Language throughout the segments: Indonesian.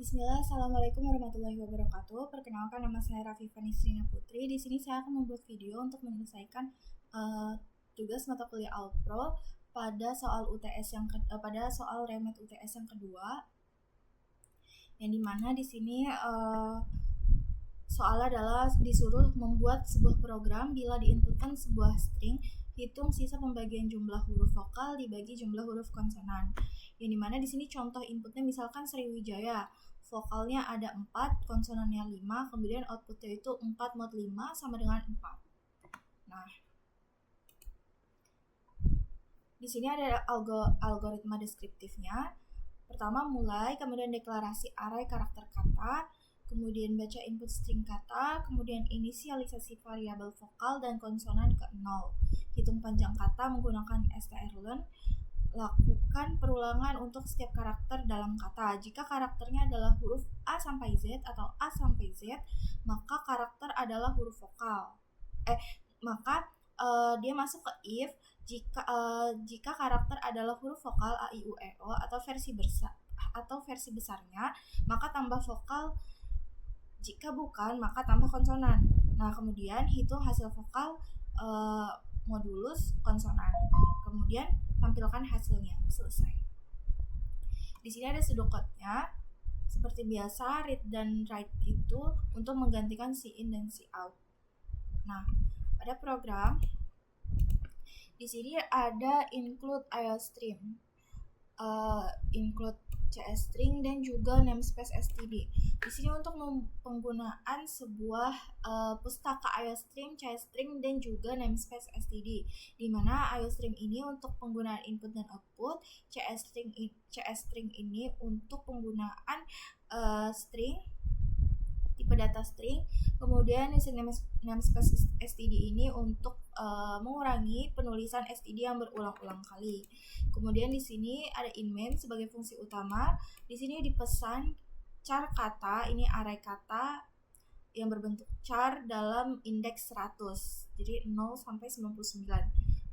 Bismillah, Assalamualaikum warahmatullahi wabarakatuh. Perkenalkan, nama saya Rafifah Nisrina Putri. Di sini saya akan membuat video untuk menyelesaikan tugas mata kuliah Alpro pada soal pada soal remet UTS yang kedua. Yang dimana di sini soalnya adalah disuruh membuat sebuah program bila diinputkan sebuah string, hitung sisa pembagian jumlah huruf vokal dibagi jumlah huruf konsonan. Yang dimana di sini contoh inputnya misalkan Sriwijaya, vokalnya ada 4, konsonannya 5, kemudian outputnya itu 4 mod 5 sama dengan 4. Nah, di sini ada algoritma deskriptifnya. Pertama mulai, kemudian deklarasi array karakter kata, kemudian baca input string kata, kemudian inisialisasi variabel vokal dan konsonan ke 0. Hitung panjang kata menggunakan strlen. Lakukan perulangan untuk setiap karakter dalam kata. Jika karakternya adalah huruf A sampai Z atau A sampai Z, maka karakter adalah huruf vokal. Dia masuk ke if jika karakter adalah huruf vokal A, I, U, E, O atau versi besarnya, maka tambah vokal. Jika bukan, maka tambah konsonan. Nah, kemudian hitung hasil vokal modulus konsonan. Kemudian tampilkan hasilnya. Selesai. Di sini ada pseudocode-nya. Seperti biasa, read dan write itu untuk menggantikan si in dan si out. Nah, pada program di sini ada include IOStream, include CSstring dan juga namespace std. Di sini untuk penggunaan sebuah pustaka IOStream, CSstring dan juga namespace std. Di mana IOStream ini untuk penggunaan input dan output, CSstring ini untuk penggunaan string tipe data string. Kemudian namespace std ini untuk mengurangi penulisan std yang berulang-ulang kali. Kemudian di sini ada inmain sebagai fungsi utama. Di sini dipesan char kata, ini array kata yang berbentuk char dalam indeks 100. Jadi 0 sampai 99.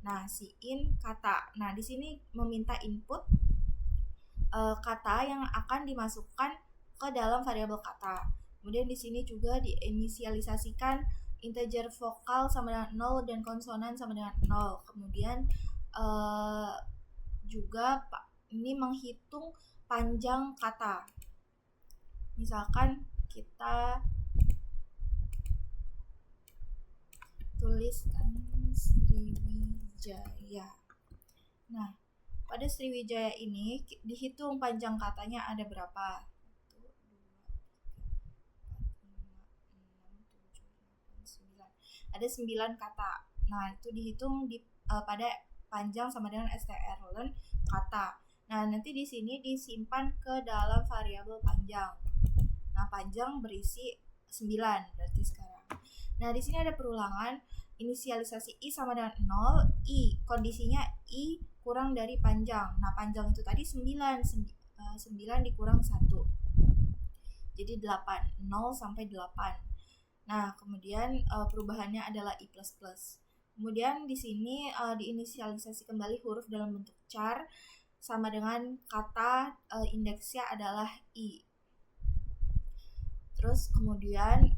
Nah, si in kata. Nah, di sini meminta input kata yang akan dimasukkan ke dalam variabel kata. Kemudian di sini juga diinisialisasikan integer vokal sama dengan 0 dan konsonan sama dengan 0. Kemudian juga ini menghitung panjang kata. Misalkan kita tuliskan Sriwijaya. Nah, pada Sriwijaya ini dihitung panjang katanya ada berapa? Ada 9 kata. Nah, itu dihitung pada panjang sama dengan strlen kata. Nah, nanti di sini disimpan ke dalam variabel panjang. Nah, panjang berisi 9 berarti sekarang. Nah, di sini ada perulangan inisialisasi i sama dengan 0, i kondisinya i kurang dari panjang. Nah, panjang itu tadi 9 dikurang 1. Jadi 8, 0 sampai 8. Nah, kemudian perubahannya adalah i++. Kemudian di sini diinisialisasi kembali huruf dalam bentuk char sama dengan kata indeksnya adalah i. Terus kemudian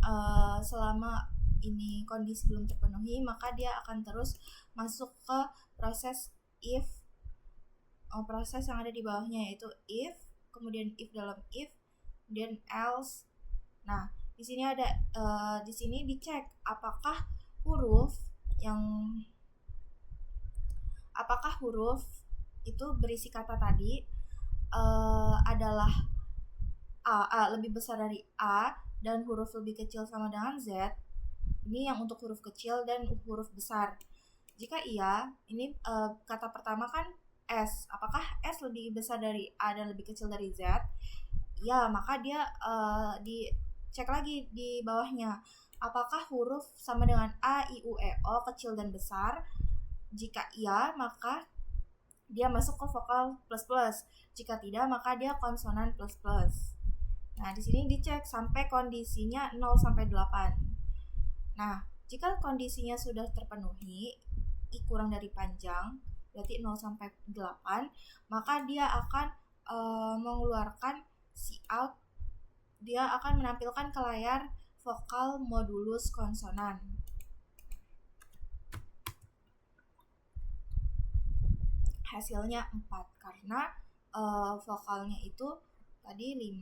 selama ini kondisi belum terpenuhi, maka dia akan terus masuk ke proses if, proses yang ada di bawahnya, yaitu if, kemudian if dalam if, kemudian else. Nah, di sini ada di sini dicek apakah huruf itu berisi kata tadi adalah A lebih besar dari A dan huruf lebih kecil sama dengan Z. Ini yang untuk huruf kecil dan huruf besar. Jika iya, ini kata pertama kan S. Apakah S lebih besar dari A dan lebih kecil dari Z? Ya, maka dia cek lagi di bawahnya. Apakah huruf sama dengan A, I, U, E, O kecil dan besar? Jika iya, maka dia masuk ke vokal plus++. Jika tidak, maka dia konsonan plus++. Nah, di sini dicek sampai kondisinya 0 sampai 8. Nah, jika kondisinya sudah terpenuhi, i kurang dari panjang, berarti 0 sampai 8, maka dia akan mengeluarkan cout dia akan menampilkan ke layar vokal modulus konsonan. Hasilnya 4 karena vokalnya itu tadi 5,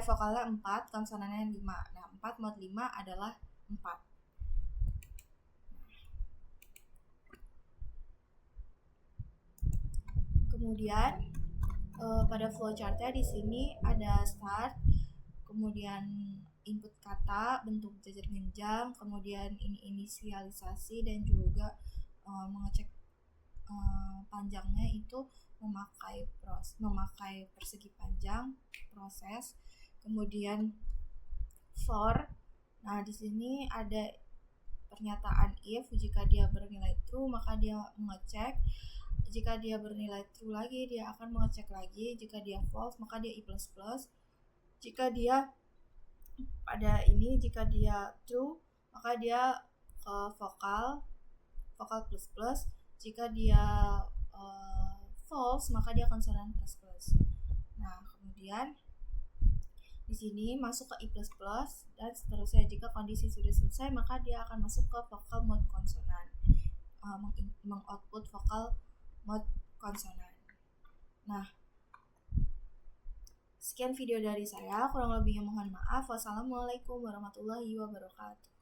vokalnya 4, konsonannya 5. Nah, 4 mod 5 adalah 4. Kemudian pada flowchartnya di sini ada start, kemudian input kata, bentuk jajar genjang, kemudian ini inisialisasi dan juga mengecek panjangnya itu memakai persegi panjang, proses, kemudian for. Nah, di sini ada pernyataan if, jika dia bernilai true maka dia mengecek, jika dia bernilai true lagi dia akan mengecek lagi, jika dia false maka dia i++, jika dia jika dia true maka dia vokal plus, jika dia false maka dia konsonan plus. Nah, kemudian di sini masuk ke i++ dan seterusnya. Jika kondisi sudah selesai maka dia akan masuk ke vokal mode konsonan, mengoutput vokal mode konsonan. Nah, sekian video dari saya, kurang lebihnya mohon maaf. Wassalamualaikum warahmatullahi wabarakatuh.